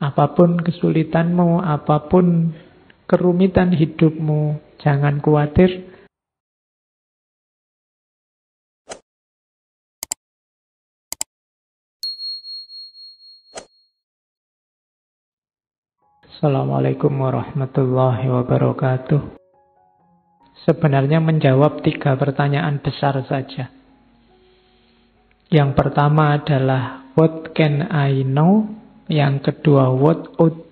Apapun kesulitanmu, apapun kerumitan hidupmu, jangan khawatir. Assalamualaikum warahmatullahi wabarakatuh. Sebenarnya menjawab 3 pertanyaan besar saja. Yang pertama adalah what can I know? Yang kedua what ought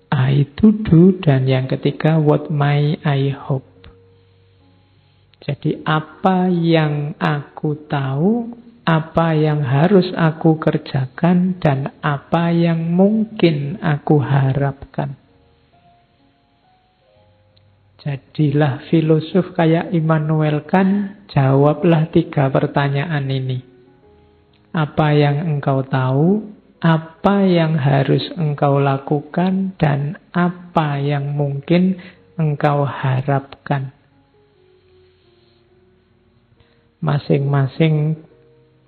I to do? Dan yang ketiga what may I hope? Jadi apa yang aku tahu, apa yang harus aku kerjakan, dan apa yang mungkin aku harapkan. Jadilah filosof kayak Immanuel Kant, jawablah 3 pertanyaan ini. Apa yang engkau tahu, apa yang harus engkau lakukan, dan apa yang mungkin engkau harapkan. Masing-masing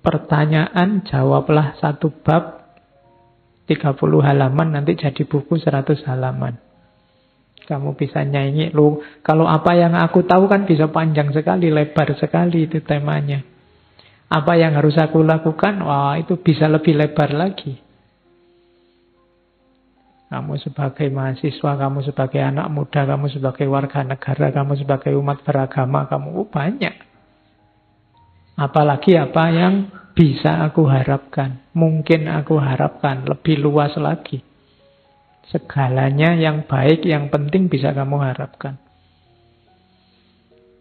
pertanyaan jawablah 1 bab, 30 halaman, nanti jadi buku 100 halaman. Kamu bisa nyanyi, loh, kalau apa yang aku tahu kan bisa panjang sekali, lebar sekali itu temanya. Apa yang harus aku lakukan? Wah, itu bisa lebih lebar lagi. Kamu sebagai mahasiswa, kamu sebagai anak muda, kamu sebagai warga negara, kamu sebagai umat beragama, kamu banyak. Apalagi apa yang bisa aku harapkan, mungkin aku harapkan, lebih luas lagi. Segalanya yang baik, yang penting bisa kamu harapkan.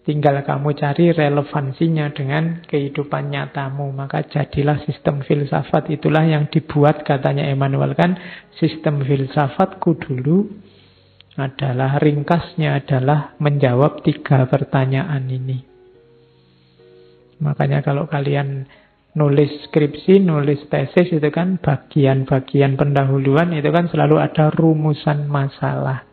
Tinggal kamu cari relevansinya dengan kehidupan nyatamu. Maka jadilah sistem filsafat. Itulah yang dibuat, katanya Immanuel Kant, sistem filsafatku dulu adalah, ringkasnya adalah menjawab 3 pertanyaan ini. Makanya kalau kalian nulis skripsi, nulis tesis, itu kan bagian-bagian pendahuluan, itu kan selalu ada rumusan masalah.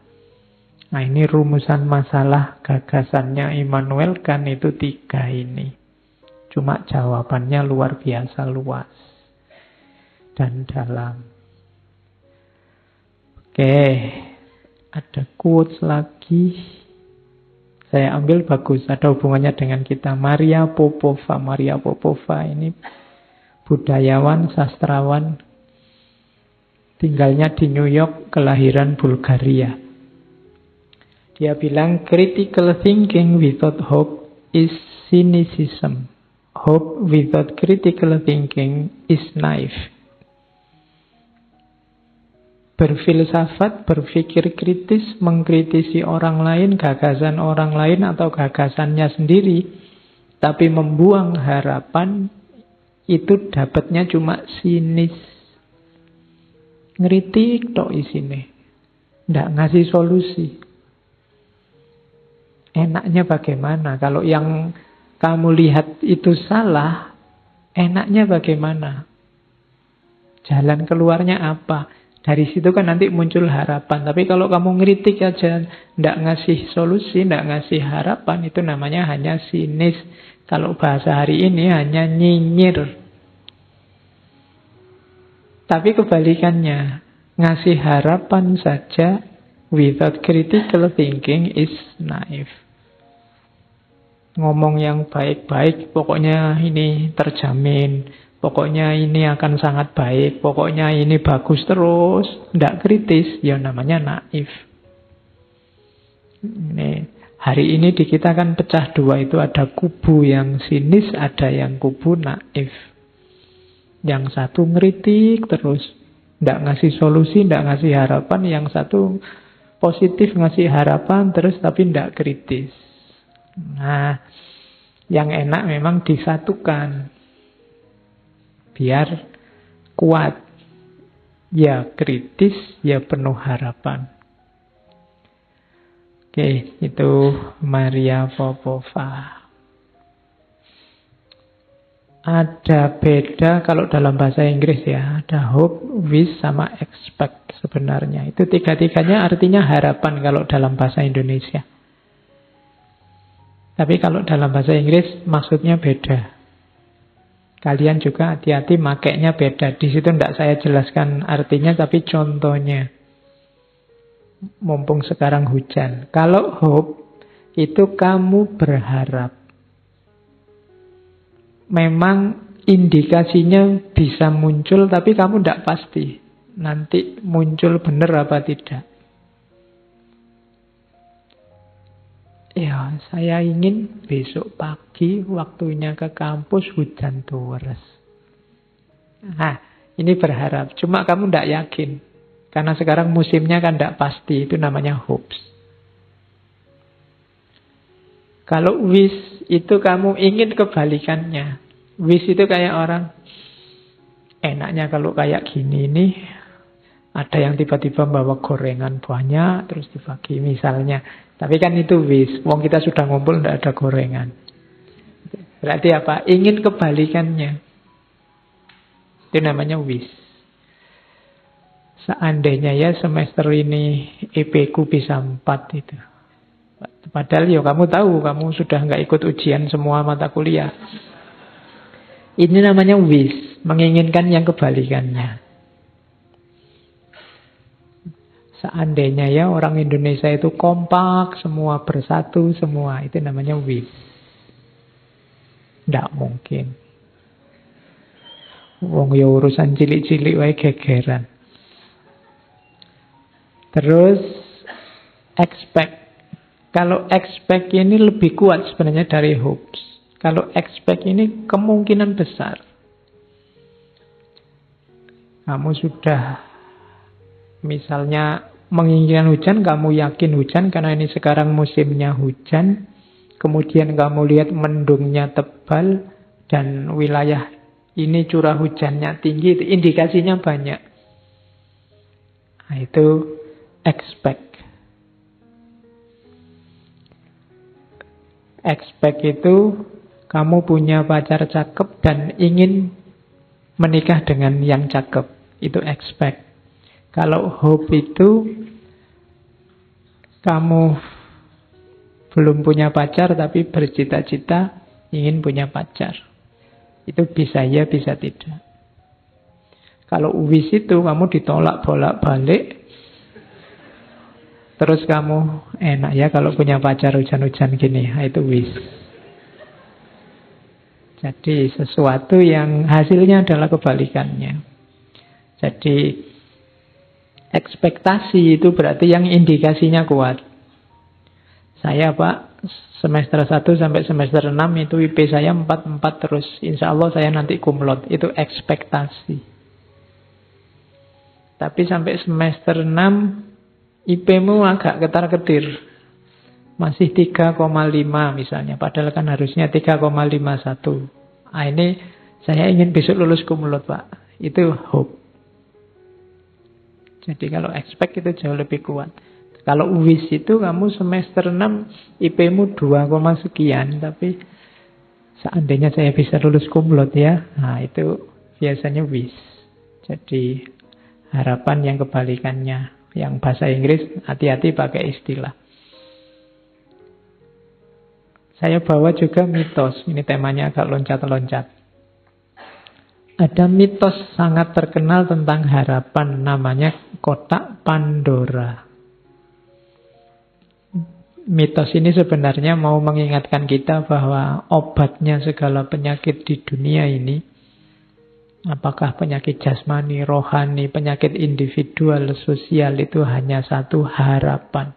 Nah, ini rumusan masalah gagasannya Immanuel Kant itu 3 ini. Cuma jawabannya luar biasa luas dan dalam. Oke, ada quotes lagi. Saya ambil bagus, ada hubungannya dengan kita. Maria Popova. Maria Popova ini budayawan, sastrawan, tinggalnya di New York, kelahiran Bulgaria. Dia bilang, critical thinking without hope is cynicism. Hope without critical thinking is naive. Berfilsafat, berpikir kritis, mengkritisi orang lain, gagasan orang lain atau gagasannya sendiri, tapi membuang harapan, itu dapatnya cuma sinis. Ngeritik tok isine, ndak ngasih solusi. Enaknya bagaimana? Kalau yang kamu lihat itu salah, enaknya bagaimana? Jalan keluarnya apa? Dari situ kan nanti muncul harapan. Tapi kalau kamu ngeritik aja, ndak ngasih solusi, ndak ngasih harapan, itu namanya hanya sinis. Kalau bahasa hari ini hanya nyinyir. Tapi kebalikannya, ngasih harapan saja without critical thinking is naive. Ngomong yang baik-baik, pokoknya ini terjamin. Pokoknya ini akan sangat baik, pokoknya ini bagus terus, tidak kritis, ya namanya naif. Ini, hari ini di kita kan pecah 2, itu ada kubu yang sinis, ada yang kubu naif. Yang satu ngeritik terus, tidak ngasih solusi, tidak ngasih harapan. Yang satu positif, ngasih harapan terus, tapi tidak kritis. Nah, yang enak memang disatukan. Biar kuat. Ya kritis, ya penuh harapan. Oke, itu Maria Popova. Ada beda kalau dalam bahasa Inggris ya. Ada hope, wish, sama expect sebenarnya. Itu 3-3-nya artinya harapan kalau dalam bahasa Indonesia. Tapi kalau dalam bahasa Inggris maksudnya beda. Kalian juga hati-hati makainya beda. Di situ tidak saya jelaskan artinya, tapi contohnya. mumpung sekarang hujan. Kalau hope, itu kamu berharap. Memang indikasinya bisa muncul, tapi kamu tidak pasti nanti muncul benar apa tidak. Ya, saya ingin besok pagi waktunya ke kampus hujan terus. Nah, ini berharap. Cuma kamu tidak yakin. Karena sekarang musimnya kan tidak pasti. Itu namanya hopes. Kalau wish itu kamu ingin kebalikannya. Wish itu kayak orang, enaknya kalau kayak gini nih, ada yang tiba-tiba bawa gorengan banyak, terus dibagi misalnya. Tapi kan itu wish. Wong kita sudah ngumpul, tidak ada gorengan. Berarti apa? Ingin kebalikannya. Itu namanya wish. Seandainya ya semester ini IP ku bisa 4 itu. Padahal ya kamu tahu, kamu sudah nggak ikut ujian semua mata kuliah. Ini namanya wish. Menginginkan yang kebalikannya. Seandainya ya orang Indonesia itu kompak, semua bersatu, semua. Itu namanya wish. Tidak mungkin. Wong ya urusan cilik-cilik wae gegeran. Terus expect. Kalau expect ini lebih kuat sebenarnya dari hopes. Kalau expect ini kemungkinan besar. Kamu sudah misalnya menginginkan hujan, kamu yakin hujan karena ini sekarang musimnya hujan. Kemudian kamu lihat mendungnya tebal dan wilayah ini curah hujannya tinggi, itu indikasinya banyak. Nah, itu expect. Expect itu kamu punya pacar cakep dan ingin menikah dengan yang cakep. Itu expect. Kalau hope itu kamu belum punya pacar tapi bercita-cita ingin punya pacar. Itu bisa ya, bisa tidak. Kalau wish itu kamu ditolak bolak-balik. Terus kamu enak ya kalau punya pacar hujan-hujan gini. Nah, itu wish. Jadi sesuatu yang hasilnya adalah kebalikannya. Jadi ekspektasi itu berarti yang indikasinya kuat. Saya Pak, semester 1 sampai semester 6 itu IP saya 4 terus. Insya Allah saya nanti cum laude. Itu ekspektasi. Tapi sampai semester 6 IP-mu agak ketar-ketir. Masih 3,5 misalnya. Padahal kan harusnya 3,51. Nah, ini saya ingin besok lulus cum laude Pak. Itu hope. Jadi kalau expect itu jauh lebih kuat. Kalau wish itu kamu semester 6 IP-mu 2, sekian. Tapi seandainya saya bisa lulus cum laude ya. Nah itu biasanya wish. Jadi harapan yang kebalikannya. Yang bahasa Inggris hati-hati pakai istilah. Saya bawa juga mitos. Ini temanya agak loncat-loncat. Ada mitos sangat terkenal tentang harapan, namanya kotak Pandora. Mitos ini sebenarnya mau mengingatkan kita bahwa obatnya segala penyakit di dunia ini, apakah penyakit jasmani, rohani, penyakit individual, sosial, itu hanya satu, harapan.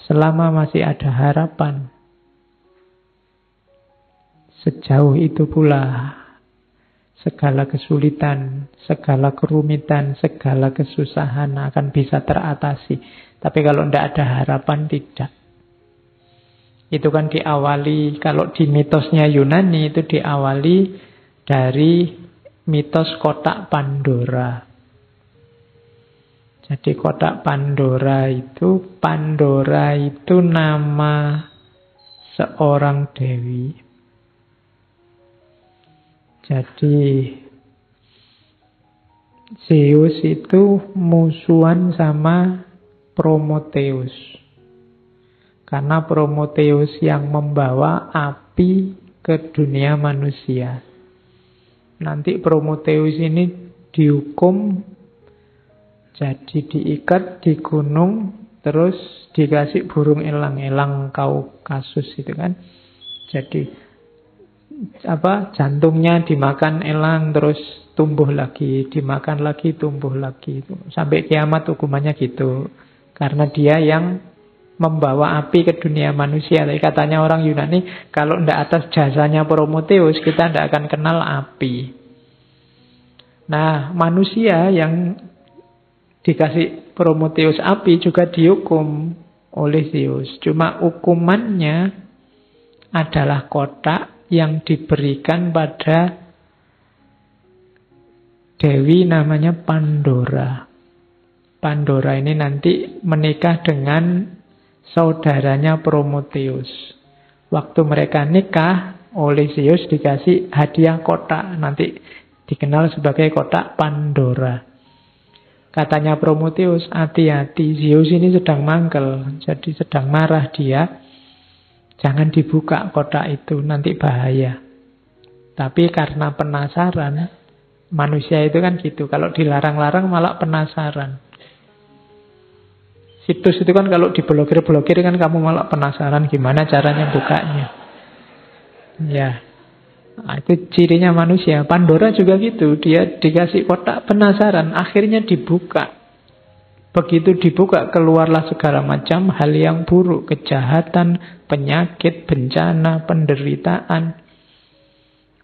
Selama masih ada harapan, sejauh itu pula segala kesulitan, segala kerumitan, segala kesusahan akan bisa teratasi. Tapi kalau tidak ada harapan, tidak. Itu kan diawali, kalau di mitosnya Yunani itu diawali dari mitos kotak Pandora. Jadi kotak Pandora itu nama seorang dewi. Jadi Zeus itu musuhan sama Prometheus. Karena Prometheus yang membawa api ke dunia manusia. Nanti Prometheus ini dihukum Jadi diikat di gunung, terus dikasih burung elang-elang Kaukasus itu kan. Jadi jantungnya dimakan elang, terus tumbuh lagi, dimakan lagi, tumbuh lagi. Sampai kiamat hukumannya gitu. Karena dia yang membawa api ke dunia manusia. Tapi katanya orang Yunani, kalau tidak atas jasanya Prometheus, kita tidak akan kenal api. Nah, manusia yang dikasih Prometheus api juga dihukum oleh Zeus. Cuma hukumannya adalah kotak yang diberikan pada dewi namanya Pandora. Pandora ini nanti menikah dengan saudaranya Prometheus. Waktu mereka nikah, oleh Zeus dikasih hadiah kotak. Nanti dikenal sebagai kotak Pandora. Katanya Prometheus, hati-hati, Zeus ini sedang mangkel, jadi sedang marah dia. Jangan dibuka kotak itu, nanti bahaya. Tapi karena penasaran, manusia itu kan gitu, kalau dilarang-larang malah penasaran. Situs itu kan kalau diblokir-blokir kan kamu malah penasaran gimana caranya bukanya. Ya. Nah, itu cirinya manusia. Pandora juga gitu. Dia dikasih kotak penasaran. Akhirnya dibuka. Begitu dibuka, keluarlah segala macam hal yang buruk. Kejahatan, penyakit, bencana, penderitaan.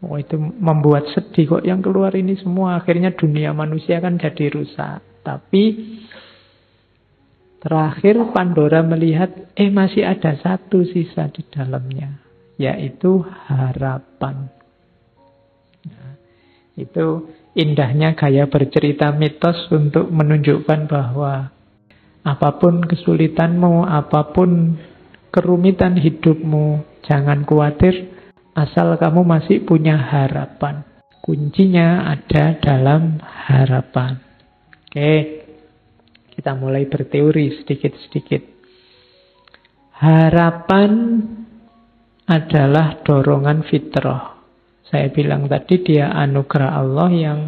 Oh, itu membuat sedih kok yang keluar ini semua. Akhirnya dunia manusia kan jadi rusak. Tapi terakhir Pandora melihat, masih ada satu sisa di dalamnya. Yaitu harapan. Itu indahnya gaya bercerita mitos untuk menunjukkan bahwa apapun kesulitanmu, apapun kerumitan hidupmu, jangan khawatir asal kamu masih punya harapan. Kuncinya ada dalam harapan. Oke, kita mulai berteori sedikit-sedikit. Harapan adalah dorongan fitrah. Saya bilang tadi dia anugerah Allah yang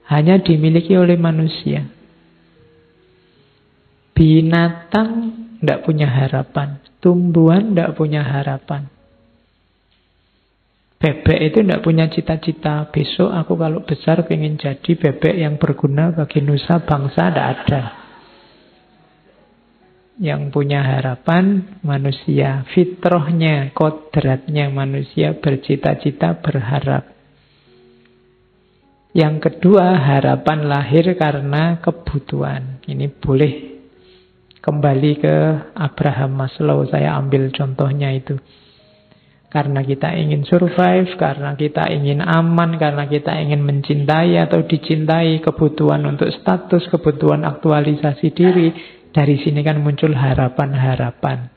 hanya dimiliki oleh manusia. Binatang tidak punya harapan. Tumbuhan tidak punya harapan. Bebek itu tidak punya cita-cita. Besok aku kalau besar pengen jadi bebek yang berguna bagi nusa bangsa. Tidak ada. Yang punya harapan manusia, fitrahnya, kodratnya manusia bercita-cita, berharap. Yang kedua, harapan lahir karena kebutuhan. Ini boleh kembali ke Abraham Maslow, saya ambil contohnya itu. Karena kita ingin survive, karena kita ingin aman, karena kita ingin mencintai atau dicintai, kebutuhan untuk status, kebutuhan aktualisasi diri. Dari sini kan muncul harapan-harapan.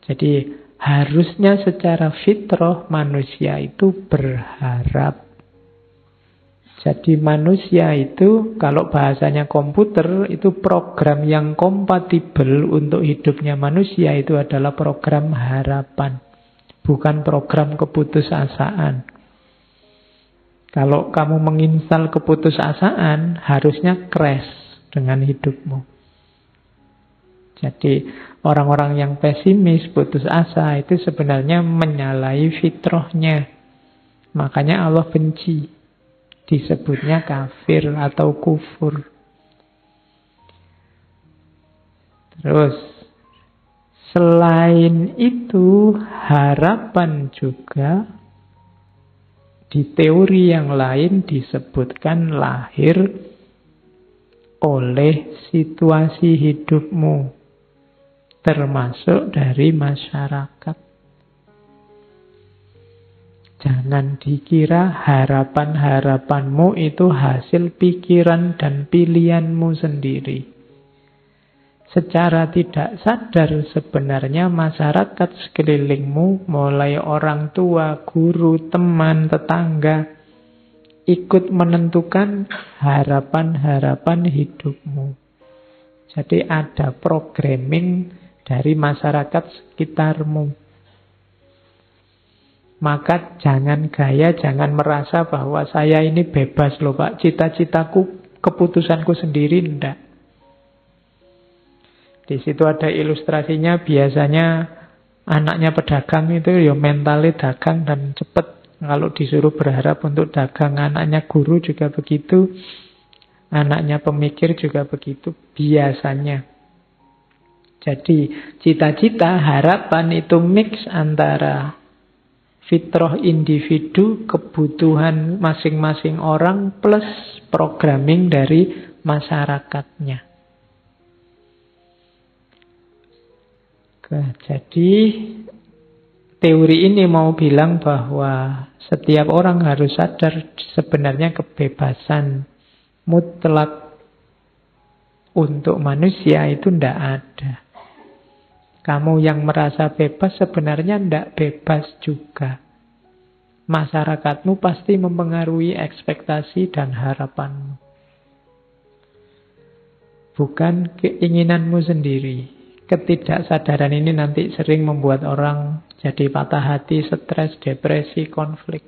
Jadi harusnya secara fitrah manusia itu berharap. Jadi manusia itu kalau bahasanya komputer itu program yang kompatibel untuk hidupnya manusia itu adalah program harapan. Bukan program keputusasaan. Kalau kamu menginstal keputusasaan harusnya crash dengan hidupmu. Jadi orang-orang yang pesimis, putus asa itu sebenarnya menyalahi fitrahnya. Makanya Allah benci. Disebutnya kafir atau kufur. Terus selain itu harapan juga di teori yang lain disebutkan lahir oleh situasi hidupmu, termasuk dari masyarakat. Jangan dikira harapan-harapanmu itu hasil pikiran dan pilihanmu sendiri. Secara tidak sadar sebenarnya masyarakat sekelilingmu, mulai orang tua, guru, teman, tetangga, ikut menentukan harapan-harapan hidupmu. Jadi ada programming dari masyarakat sekitarmu. Maka jangan gaya, jangan merasa bahwa saya ini bebas loh Pak. Cita-citaku keputusanku sendiri, enggak. Di situ ada ilustrasinya, biasanya anaknya pedagang itu ya mentalnya dagang dan cepat. Kalau disuruh berharap untuk dagang, anaknya guru juga begitu, anaknya pemikir juga begitu, biasanya. Jadi cita-cita, harapan itu mix antara fitrah individu, kebutuhan masing-masing orang, plus programming dari masyarakatnya. Jadi teori ini mau bilang bahwa setiap orang harus sadar sebenarnya kebebasan mutlak untuk manusia itu tidak ada. Kamu yang merasa bebas sebenarnya tidak bebas juga. Masyarakatmu pasti mempengaruhi ekspektasi dan harapanmu. Bukan keinginanmu sendiri. Ketidaksadaran ini nanti sering membuat orang jadi patah hati, stres, depresi, konflik.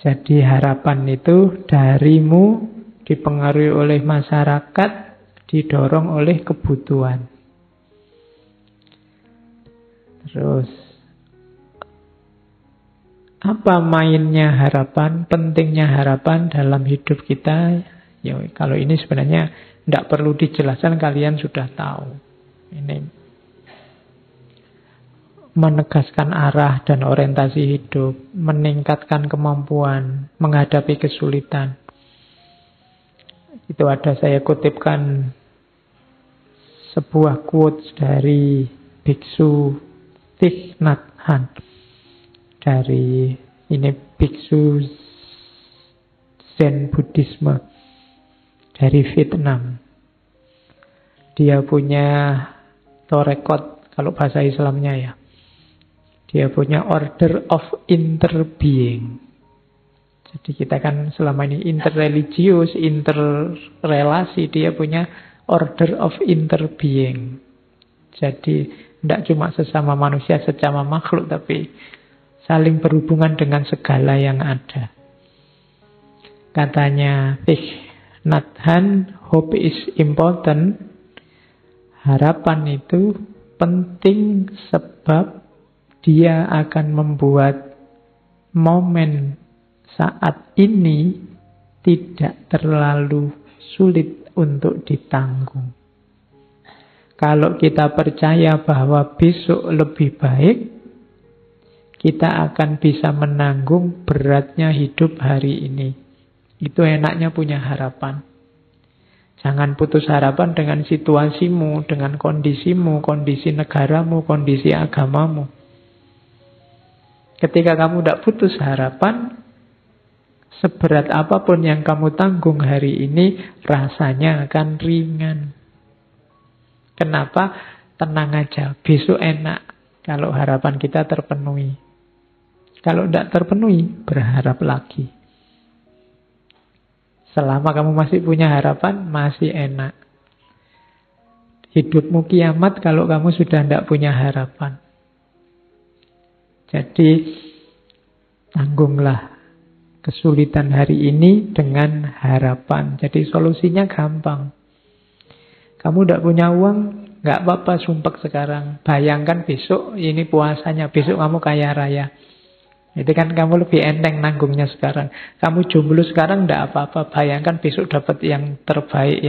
Jadi harapan itu darimu dipengaruhi oleh masyarakat, didorong oleh kebutuhan. Terus, apa mainnya harapan, pentingnya harapan dalam hidup kita? Ya, kalau ini sebenarnya tidak perlu dijelaskan, kalian sudah tahu. Ini menegaskan arah dan orientasi hidup, meningkatkan kemampuan, menghadapi kesulitan. Itu ada saya kutipkan sebuah quotes dari Biksu Thich Nhat Hanh. Dari ini Biksu Zen Buddhisme dari Vietnam. Dia punya torekot, kalau bahasa Islamnya ya. Dia punya order of interbeing. Jadi kita kan selama ini interreligius, interrelasi, dia punya order of interbeing. Jadi tidak cuma sesama manusia, sesama makhluk, tapi saling berhubungan dengan segala yang ada. Katanya Thich Nhat Hanh, hope is important. Harapan itu penting sebab dia akan membuat momen saat ini tidak terlalu sulit untuk ditanggung. Kalau kita percaya bahwa besok lebih baik, kita akan bisa menanggung beratnya hidup hari ini. Itu enaknya punya harapan. Jangan putus harapan dengan situasimu, dengan kondisimu, kondisi negaramu, kondisi agamamu. Ketika kamu tidak putus harapan, seberat apapun yang kamu tanggung hari ini, rasanya akan ringan. Kenapa? Tenang aja, besok enak kalau harapan kita terpenuhi. Kalau tidak terpenuhi, berharap lagi. Selama kamu masih punya harapan, masih enak. Hidupmu kiamat kalau kamu sudah tidak punya harapan. Jadi, tanggunglah kesulitan hari ini dengan harapan. Jadi solusinya gampang. Kamu tidak punya uang, nggak apa-apa sumpek sekarang. Bayangkan besok ini puasanya, besok kamu kaya raya. Itu kan kamu lebih enteng nanggungnya sekarang. Kamu jomblo sekarang tidak apa-apa. Bayangkan besok dapat yang terbaik,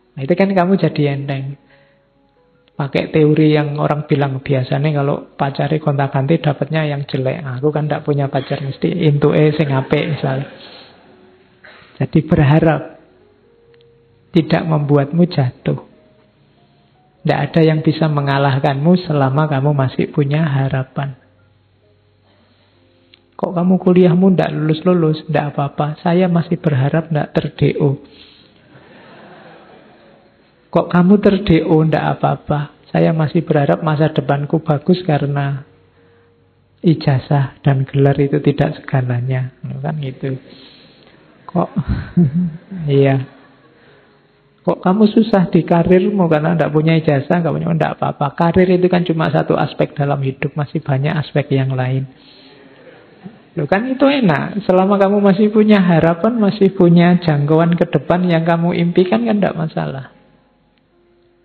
Nah, itu kan kamu jadi enteng. Pakai teori yang orang bilang biasanya kalau pacari gonta-ganti dapatnya yang jelek. Aku kan tidak punya pacar, mesti intuke sing apik misalnya. Jadi berharap tidak membuatmu jatuh. Tidak ada yang bisa mengalahkanmu selama kamu masih punya harapan. Kok kamu kuliahmu tidak lulus-lulus? Tidak apa-apa. Saya masih berharap tidak ter-DO. Kok kamu ter-DO? Tidak apa-apa. Saya masih berharap masa depanku bagus karena ijazah dan gelar itu tidak segalanya. Kan gitu. Kok iya. Kok kamu susah di karirmu karena tidak punya ijazah, tidak punya, tidak apa-apa. Karir itu kan cuma satu aspek dalam hidup, masih banyak aspek yang lain. Loh kan itu enak. Selama kamu masih punya harapan, masih punya jangkauan ke depan yang kamu impikan kan tidak masalah.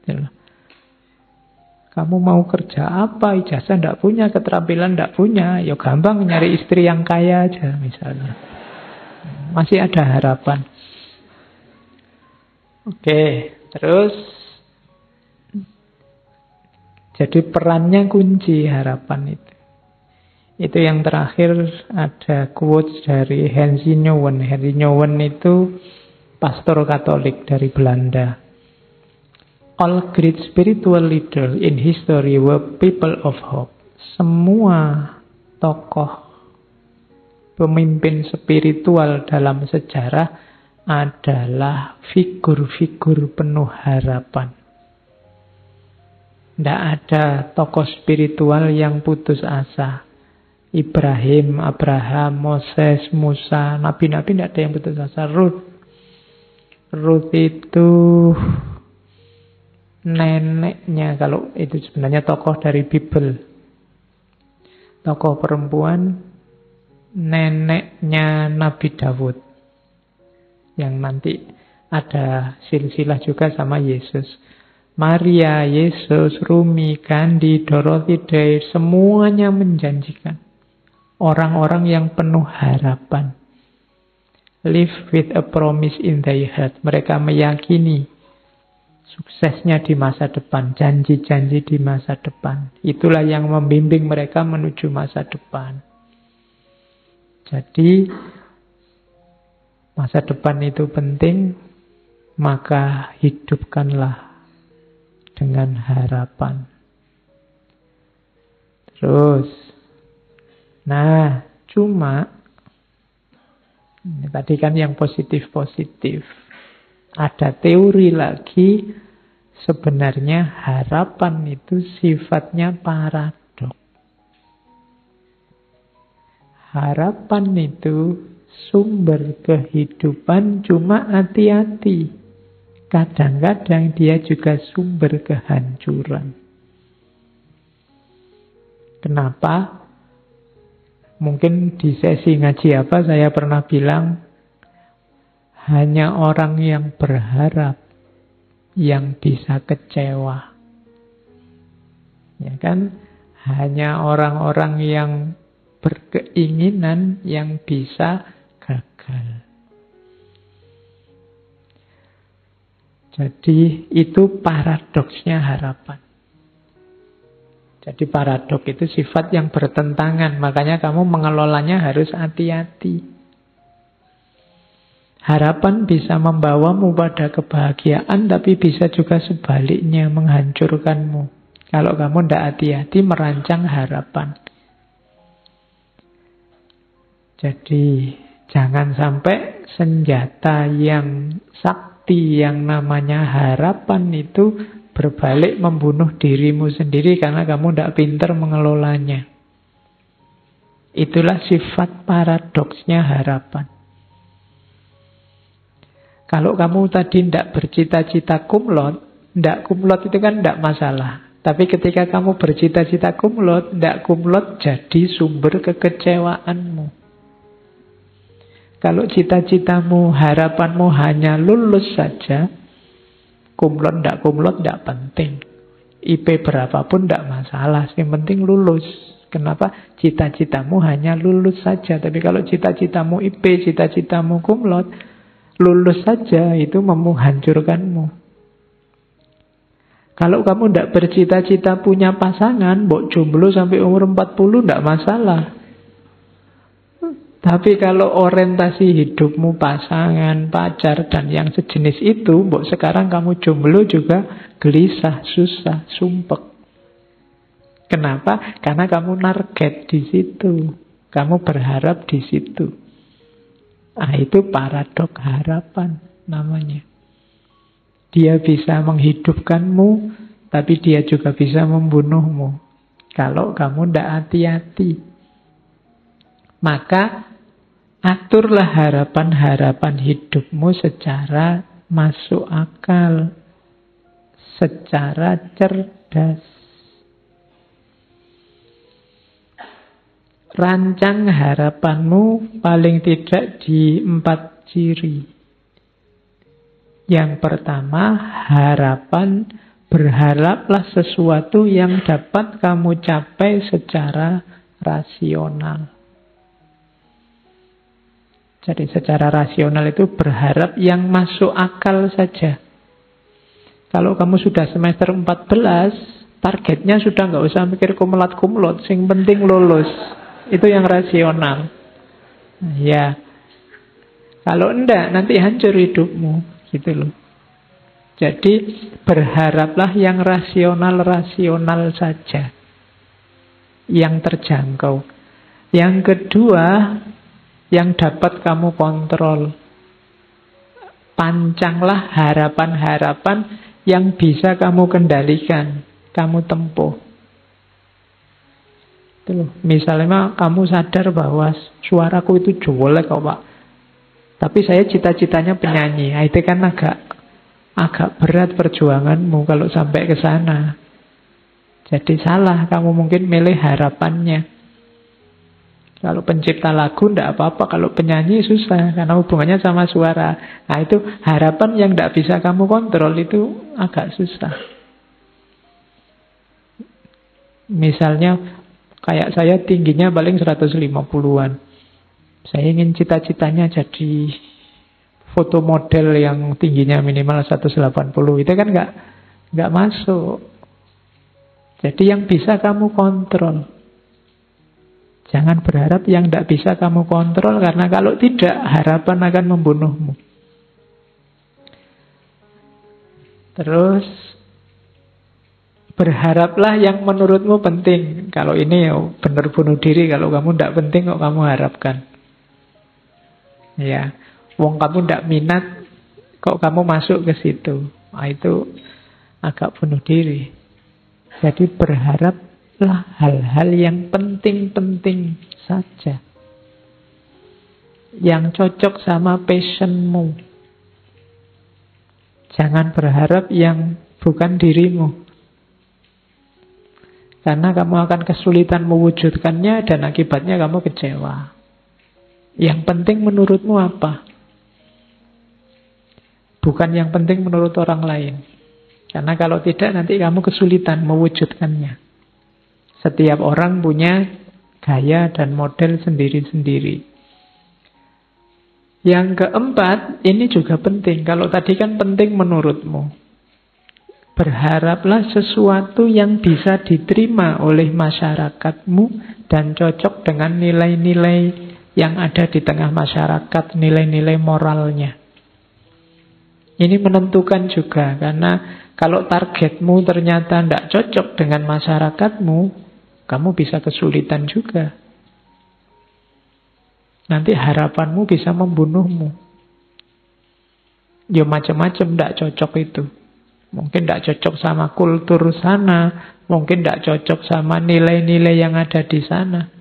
Gitu. Kamu mau kerja apa, ijazah tidak punya, keterampilan tidak punya, ya gampang nyari istri yang kaya aja misalnya. Masih ada harapan. Oke, terus jadi perannya kunci harapan itu. Itu yang terakhir ada quotes dari Henry Nouwen. Henry Nouwen itu pastor Katolik dari Belanda. All great spiritual leaders in history were people of hope. Semua tokoh pemimpin spiritual dalam sejarah adalah figur-figur penuh harapan. Tidak ada tokoh spiritual yang putus asa. Ibrahim, Abraham, Moses, Musa, nabi-nabi tidak ada yang putus asa. Ruth itu neneknya, kalau itu sebenarnya tokoh dari Bible. Tokoh perempuan, neneknya Nabi Daud. Yang nanti ada silsilah juga sama Yesus. Maria, Yesus, Rumi, Gandhi, Dorothy Day, semuanya menjanjikan. Orang-orang yang penuh harapan. Live with a promise in their heart. Mereka meyakini suksesnya di masa depan, janji-janji di masa depan. Itulah yang membimbing mereka menuju masa depan. Jadi, masa depan itu penting, maka hidupkanlah dengan harapan. Terus, nah, cuma ini tadi kan yang positif-positif. Ada teori lagi, sebenarnya harapan itu sifatnya paradok. Harapan itu sumber kehidupan, cuma hati-hati. Kadang-kadang dia juga sumber kehancuran. Kenapa? Mungkin di sesi ngaji apa saya pernah bilang, hanya orang yang berharap yang bisa kecewa. Ya kan? Hanya orang-orang yang berkeinginan yang bisa gagal. Jadi itu paradoksnya harapan. Jadi paradok itu sifat yang bertentangan. Makanya kamu mengelolanya harus hati-hati. Harapan bisa membawamu pada kebahagiaan, tapi bisa juga sebaliknya menghancurkanmu. Kalau kamu tidak hati-hati merancang harapan. Jadi jangan sampai senjata yang sakti yang namanya harapan itu berbalik membunuh dirimu sendiri karena kamu tidak pintar mengelolanya. Itulah sifat paradoksnya harapan. Kalau kamu tadi tidak bercita-cita kumlot, tidak kumlot itu kan tidak masalah. Tapi ketika kamu bercita-cita kumlot, tidak kumlot jadi sumber kekecewaanmu. Kalau cita-citamu, harapanmu hanya lulus saja, kumlot tidak penting. IP berapapun tidak masalah, yang penting lulus. Kenapa? Cita-citamu hanya lulus saja. Tapi kalau cita-citamu IP, cita-citamu kumlot, lulus saja itu menghancurkanmu. Kalau kamu tidak bercita-cita punya pasangan, mbok jomblo sampai umur 40 tidak masalah. Tapi kalau orientasi hidupmu pasangan, pacar, dan yang sejenis itu, mbok sekarang kamu jomblo juga gelisah, susah, sumpek. Kenapa? Karena kamu target di situ. Kamu berharap di situ. Ah, itu paradok harapan namanya. Dia bisa menghidupkanmu, tapi dia juga bisa membunuhmu. Kalau kamu tidak hati-hati. Maka aturlah harapan-harapan hidupmu secara masuk akal, secara cerdas. rancang harapanmu paling tidak di 4 ciri. Yang pertama, harapan, berharaplah sesuatu yang dapat kamu capai secara rasional. Jadi secara rasional itu berharap yang masuk akal saja. Kalau kamu sudah semester 14, targetnya sudah nggak usah mikir kumlot-kumlot, sing penting lulus. Itu yang rasional. Ya. Kalau enggak, nanti hancur hidupmu. Gitu loh. Jadi berharaplah yang rasional-rasional saja. Yang terjangkau. Yang kedua, yang dapat kamu kontrol. Pancanglah harapan-harapan yang bisa kamu kendalikan, kamu tempuh. Itu loh. Misalnya kamu sadar bahwa suaraku itu jelek kok Pak. Tapi saya cita-citanya penyanyi. Nah, itu kan agak berat perjuanganmu kalau sampai ke sana. Jadi salah kamu mungkin milih harapannya. Kalau pencipta lagu tidak apa-apa, kalau penyanyi susah karena hubungannya sama suara. Nah itu harapan yang tidak bisa kamu kontrol, itu agak susah. Misalnya kayak saya tingginya paling 150-an. Saya ingin cita-citanya jadi foto model yang tingginya minimal 180. Itu kan nggak masuk. Jadi yang bisa kamu kontrol. Jangan berharap yang tidak bisa kamu kontrol, karena kalau tidak, harapan akan membunuhmu. Terus, berharaplah yang menurutmu penting. Kalau ini ya benar bunuh diri, kalau kamu tidak penting kok kamu harapkan. Ya, wong kamu tidak minat, kok kamu masuk ke situ. Nah, itu agak bunuh diri. Jadi berharap hal-hal yang penting-penting saja, yang cocok sama passionmu. Jangan berharap yang bukan dirimu, karena kamu akan kesulitan mewujudkannya dan akibatnya kamu kecewa. Yang penting menurutmu apa? Bukan yang penting menurut orang lain. Karena kalau tidak nanti kamu kesulitan mewujudkannya. Setiap orang punya gaya dan model sendiri-sendiri. Yang keempat, ini juga penting. Kalau tadi kan penting menurutmu. Berharaplah sesuatu yang bisa diterima oleh masyarakatmu dan cocok dengan nilai-nilai yang ada di tengah masyarakat, nilai-nilai moralnya. Ini menentukan juga, karena kalau targetmu ternyata tidak cocok dengan masyarakatmu, kamu bisa kesulitan juga. Nanti harapanmu bisa membunuhmu. Ya macam-macam tidak cocok itu. Mungkin tidak cocok sama kultur sana, mungkin tidak cocok sama nilai-nilai yang ada di sana.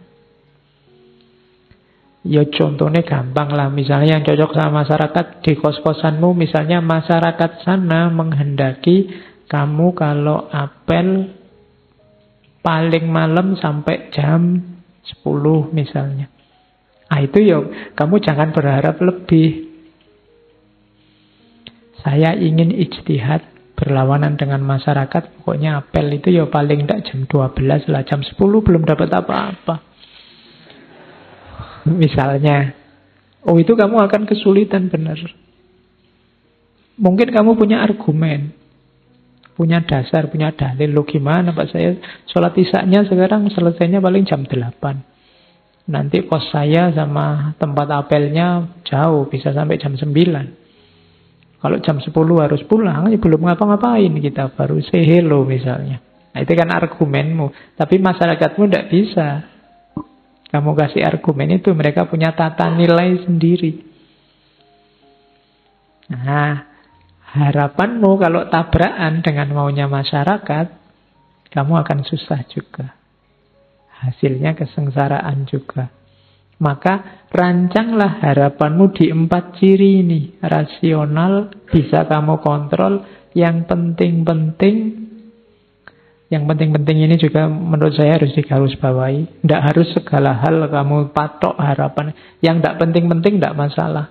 Ya contohnya gampang lah. Misalnya yang cocok sama masyarakat di kos-kosanmu, misalnya masyarakat sana menghendaki kamu kalau apel paling malam sampai jam 10 misalnya. Ah itu ya, kamu jangan berharap lebih. Saya ingin ijtihad berlawanan dengan masyarakat, pokoknya apel itu ya paling tidak jam 12 lah, jam 10 belum dapat apa-apa. Misalnya. Oh itu kamu akan kesulitan benar. Mungkin kamu punya argumen, punya dasar, punya dalil. Lo gimana Pak, saya sholat isya-nya sekarang selesainya paling jam 8. Nanti kos saya sama tempat apelnya jauh, bisa sampai jam 9. Kalau jam 10 harus pulang, ya belum ngapa-ngapain kita, baru say hello misalnya. Nah itu kan argumenmu. Tapi masyarakatmu tidak bisa. Kamu kasih argumen itu, mereka punya tata nilai sendiri. Nah, harapanmu kalau tabrakan dengan maunya masyarakat, kamu akan susah juga. Hasilnya kesengsaraan juga. Maka rancanglah harapanmu di 4 ciri ini. Rasional, bisa kamu kontrol. Yang penting-penting, Yang penting-penting ini juga menurut saya harus digarisbawahi. Tidak harus segala hal kamu patok harapan. Yang tidak penting-penting tidak masalah.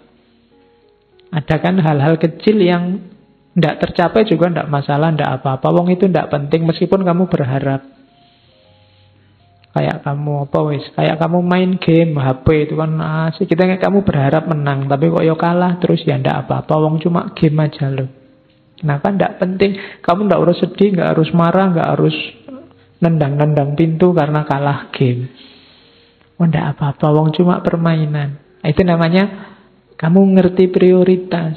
Ada kan hal-hal kecil yang tidak tercapai juga tidak masalah, tidak apa-apa. Wong itu tidak penting meskipun kamu berharap. Kayak kamu apa wis? Kayak kamu main game HP itu kan asik. Kita kamu berharap menang, tapi kok yo kalah terus ya tidak apa-apa. Wong cuma game aja loh. Nah kan tidak penting. Kamu tidak harus sedih, nggak harus marah, nggak harus nendang-nendang pintu karena kalah game. Oh tidak apa-apa. Wong cuma permainan. Itu namanya kamu ngerti prioritas.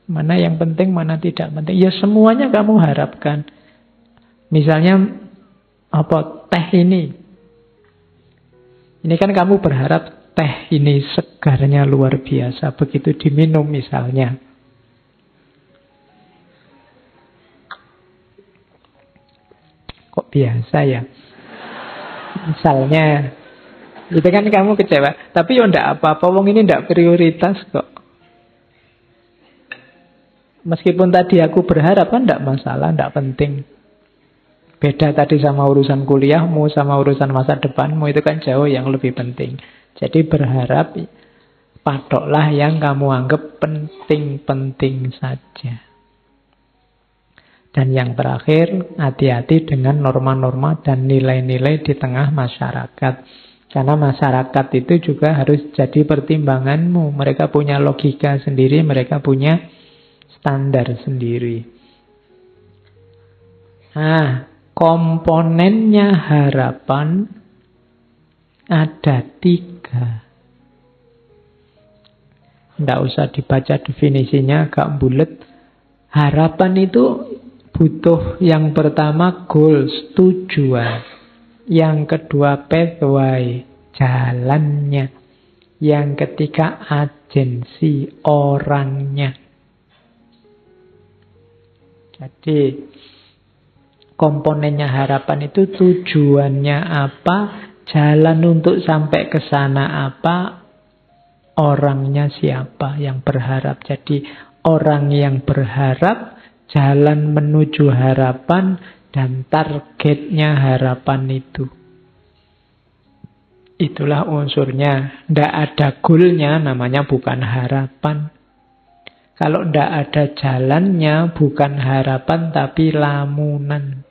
Mana yang penting, mana tidak penting. Ya semuanya kamu harapkan. Misalnya apa teh ini. Ini kan kamu berharap teh ini segarnya luar biasa. Begitu diminum misalnya. Kok biasa ya? Misalnya itu kan kamu kecewa. Tapi ya enggak apa-apa. Wong ini enggak prioritas kok. Meskipun tadi aku berharap kan enggak masalah, enggak penting. Beda tadi sama urusan kuliahmu, sama urusan masa depanmu. Itu kan jauh yang lebih penting. Jadi berharap patoklah yang kamu anggap penting-penting saja. Dan yang terakhir, hati-hati dengan norma-norma dan nilai-nilai di tengah masyarakat. Karena masyarakat itu juga harus jadi pertimbanganmu. Mereka punya logika sendiri, mereka punya standar sendiri. Nah, komponennya harapan ada 3. Tidak usah dibaca definisinya, agak bulet. Harapan itu butuh yang pertama goals, tujuan. Yang kedua pathway, jalannya. Yang ketiga agensi, orangnya. Jadi komponennya harapan itu tujuannya apa, jalan untuk sampai ke sana apa, orangnya siapa yang berharap. Jadi orang yang berharap, jalan menuju harapan, dan targetnya harapan itu. Itulah unsurnya. Tidak ada goalnya, namanya bukan harapan. Kalau tidak ada jalannya, bukan harapan, tapi lamunan.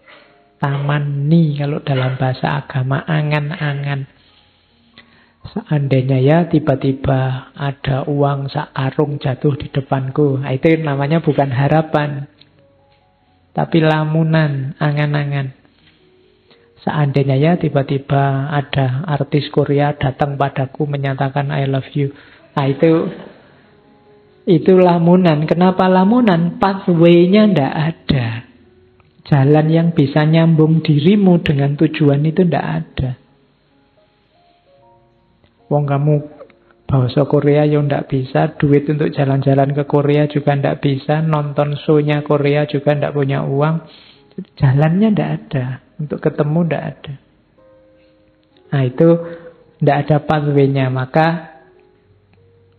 Tamanni, kalau dalam bahasa agama, angan-angan. Seandainya ya tiba-tiba ada uang searung jatuh di depanku. Nah, itu namanya bukan harapan, tapi lamunan, angan-angan. Seandainya ya tiba-tiba ada artis Korea datang padaku menyatakan I love you. Nah, itu lamunan. Kenapa lamunan? Pathway-nya tidak ada. Jalan yang bisa nyambung dirimu dengan tujuan itu tidak ada. Wong kamu bahasa Korea ya tidak bisa, duit untuk jalan-jalan ke Korea juga tidak bisa, nonton show-nya Korea juga tidak punya uang. Jalannya tidak ada, untuk ketemu tidak ada. Nah itu tidak ada pathway-nya, maka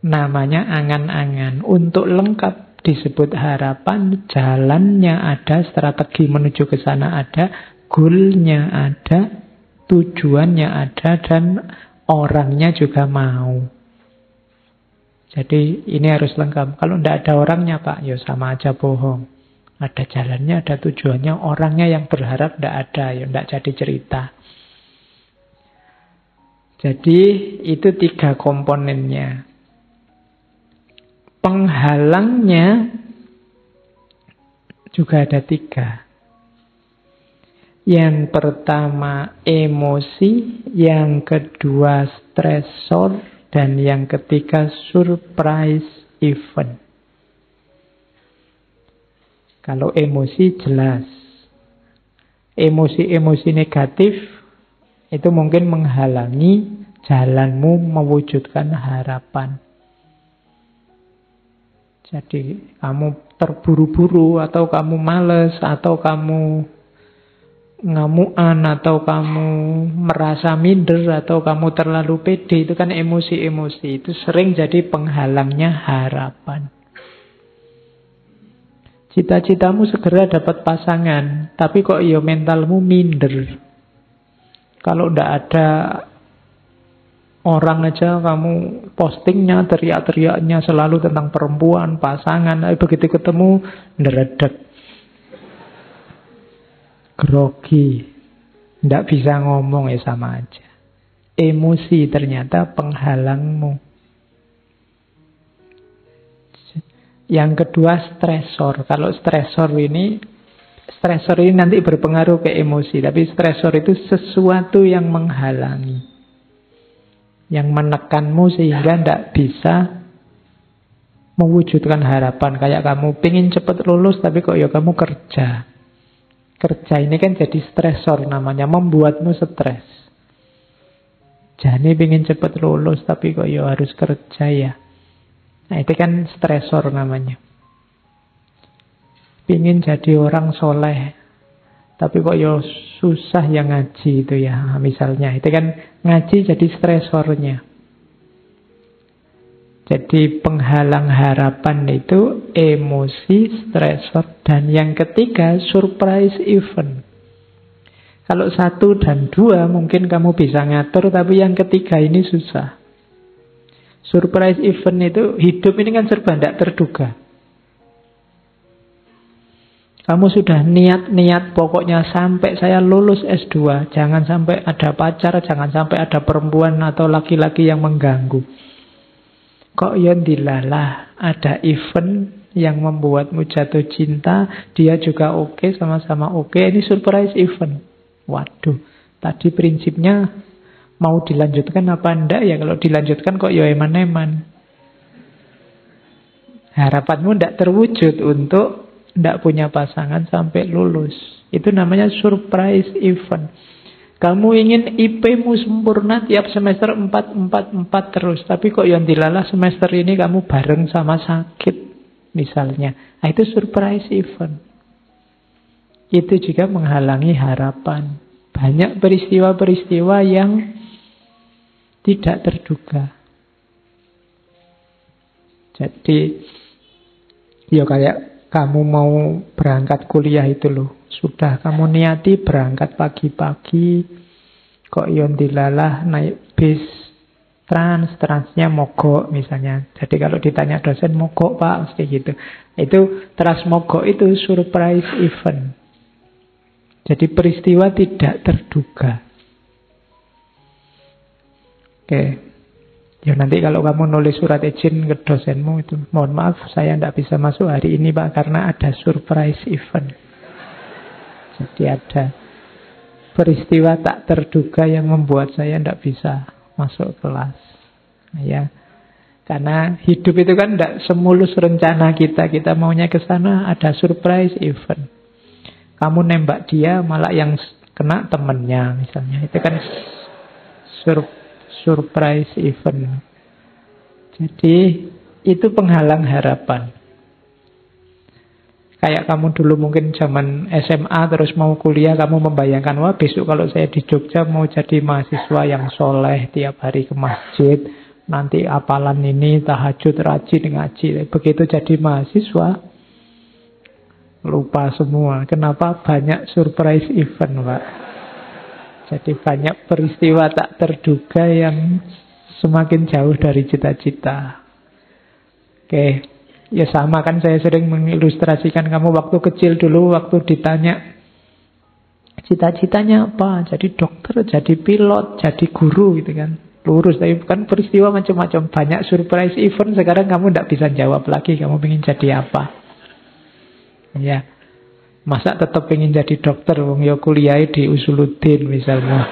namanya angan-angan. Untuk lengkap disebut harapan, jalannya ada, strategi menuju ke sana ada, goal-nya ada, tujuannya ada, dan orangnya juga mau. Jadi ini harus lengkap. Kalau tidak ada orangnya Pak, ya sama aja bohong. Ada jalannya, ada tujuannya, orangnya yang berharap tidak ada, ya tidak jadi cerita. Jadi itu 3 komponennya. Penghalangnya juga ada 3. Yang pertama emosi, yang kedua stresor, dan yang ketiga surprise event. Kalau emosi jelas. Emosi-emosi negatif itu mungkin menghalangi jalanmu mewujudkan harapan. Jadi kamu terburu-buru, atau kamu males, atau kamu ngamuan, atau kamu merasa minder, atau kamu terlalu pede. Itu kan emosi-emosi. Itu sering jadi penghalangnya harapan. Cita-citamu segera dapat pasangan, tapi kok ya mentalmu minder. Kalau ndak ada orang aja kamu postingnya, teriak-teriaknya selalu tentang perempuan, pasangan. Begitu ketemu, nderedek. Grogi. Ndak bisa ngomong ya sama aja. Emosi ternyata penghalangmu. Yang kedua stresor. Kalau stresor ini nanti berpengaruh ke emosi. Tapi stresor itu sesuatu yang menghalangi. Yang menekanmu sehingga tidak bisa mewujudkan harapan. Kayak kamu pengen cepat lulus tapi kok ya kamu kerja. Kerja ini kan jadi stresor namanya. Membuatmu stres. Jadi pengen cepat lulus tapi kok ya harus kerja ya. Nah itu kan stresor namanya. Pingin jadi orang soleh, tapi kok ya susah yang ngaji itu ya. Misalnya, itu kan ngaji jadi stresornya. Jadi penghalang harapan itu emosi, stresor. Dan yang ketiga, surprise event. Kalau 1 dan 2 mungkin kamu bisa ngatur, tapi yang ketiga ini susah. Surprise event itu, hidup ini kan serba tidak terduga. Kamu sudah niat-niat pokoknya sampai saya lulus S2. Jangan sampai ada pacar, jangan sampai ada perempuan atau laki-laki yang mengganggu. Kok ya dilalah ada event yang membuatmu jatuh cinta, dia juga oke, sama-sama oke. Ini surprise event. Waduh, tadi prinsipnya mau dilanjutkan apa enggak ya? Kalau dilanjutkan kok ya eman-eman. Harapanmu enggak terwujud untuk enggak punya pasangan sampai lulus. Itu namanya surprise event. Kamu ingin IP-mu sempurna tiap semester 4 terus. Tapi kok yang dilalah semester ini kamu bareng sama sakit misalnya. Nah, itu surprise event. Itu juga menghalangi harapan. Banyak peristiwa-peristiwa yang tidak terduga. Jadi, ya kayak kamu mau berangkat kuliah itu loh. Sudah kamu niati berangkat pagi-pagi, kok yon dilalah naik bis transnya mogok misalnya. Jadi kalau ditanya dosen mogok pak, mesti gitu. Itu trans mogok itu surprise event. Jadi peristiwa tidak terduga. Oke. Ya nanti kalau kamu nulis surat izin ke dosenmu itu, mohon maaf saya tidak bisa masuk hari ini Pak karena ada surprise event. Jadi ada peristiwa tak terduga yang membuat saya tidak bisa masuk kelas. Ya, karena hidup itu kan tidak semulus rencana kita. Kita maunya ke sana ada surprise event. Kamu nembak dia malah yang kena temennya misalnya. Itu kan surprise event. Jadi itu penghalang harapan. Kayak kamu dulu mungkin zaman SMA terus mau kuliah, kamu membayangkan, wah besok kalau saya di Jogja mau jadi mahasiswa yang soleh, tiap hari ke masjid, nanti apalan ini, tahajud, rajin ngaji. Begitu jadi mahasiswa, lupa semua. Kenapa? Banyak surprise event, Pak. Jadi banyak peristiwa tak terduga yang semakin jauh dari cita-cita. Oke. Ya sama kan saya sering mengilustrasikan kamu waktu kecil dulu, waktu ditanya cita-citanya apa? Jadi dokter, jadi pilot, jadi guru gitu kan. Lurus, tapi bukan peristiwa macam-macam. Banyak surprise event, sekarang kamu tidak bisa jawab lagi kamu ingin jadi apa. Ya. Masa tetap ingin jadi dokter, wong ya kuliah di Usuluddin misalnya.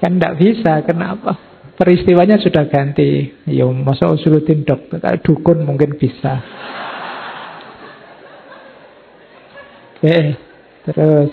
Kan tidak bisa, kenapa? Peristiwanya sudah ganti. Ya masa Usuluddin dokter, kayak dukun mungkin bisa. Oke, terus